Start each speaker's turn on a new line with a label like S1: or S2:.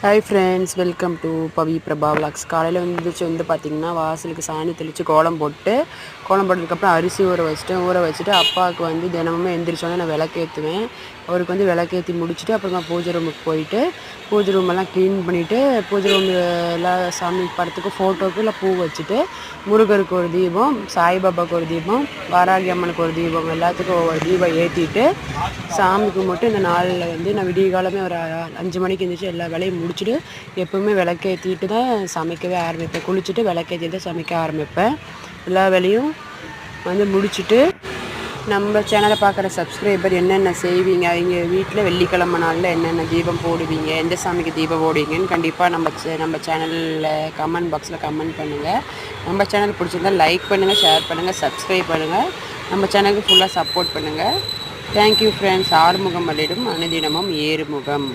S1: Hi friends, welcome to Pavi Prabha vlogs. காலையில் வந்து பார்த்திங்கன்னா வாசலுக்கு சாணி தெளித்து கோலம் போட்டதுக்கப்புறம் அரிசி ஊற வச்சுட்டு அப்பாவுக்கு வந்து தினமுமே எந்திரிச்சோன்னே நான் விளக்கேற்றுவேன். அவருக்கு வந்து விளக்கேற்றி முடிச்சுட்டு அப்புறமா பூஜை ரூமுக்கு போயிட்டு பூஜை ரூமெல்லாம் க்ளீன் பண்ணிவிட்டு பூஜை ரூம் எல்லாம் சாமி படத்துக்கு ஃபோட்டோவுக்கு இல்லை பூ வச்சுட்டு முருகருக்கு ஒரு தீபம், சாய்பாபாவுக்கு ஒரு தீபம், வாராகி அம்மனுக்கு ஒரு தீபம், எல்லாத்துக்கும் ஒவ்வொரு தீபம் ஏற்றிட்டு சாமி கும்பிட்டு இந்த நாளில் வந்து நான் விடிய காலமே ஒரு 5 மணிக்கு எழுந்திரிச்சு எல்லா வேலையும் முடிச்சுட்டு எப்போவுமே விளக்கேற்றிட்டு தான் சமைக்கவே ஆரம்பிப்பேன். குளிச்சுட்டு விளக்கேற்றிட்டு தான் சமைக்க ஆரம்பிப்பேன். எல்லா வேலையும் வந்து முடிச்சுட்டு நம்ம சேனலை பார்க்குற சப்ஸ்கிரைபர் என்னென்ன செய்வீங்க, அவங்க வீட்டில் வெள்ளிக்கிழமை நாளில் என்னென்ன தீபம் போடுவீங்க, எந்த சாமிக்கு தீபம் போடுவீங்கன்னு கண்டிப்பாக நம்ம சேனலில் கமெண்ட் பாக்ஸில் கமெண்ட் பண்ணுங்கள். நம்ம சேனல் பிடிச்சிருந்தால் லைக் பண்ணுங்கள், ஷேர் பண்ணுங்கள், சப்ஸ்கிரைப் பண்ணுங்கள். நம்ம சேனலுக்கு ஃபுல்லாக சப்போர்ட் பண்ணுங்கள். Thank you friends. ஆறுமுகம் மலரிடும் அனுதினமும் ஏறுமுகம்.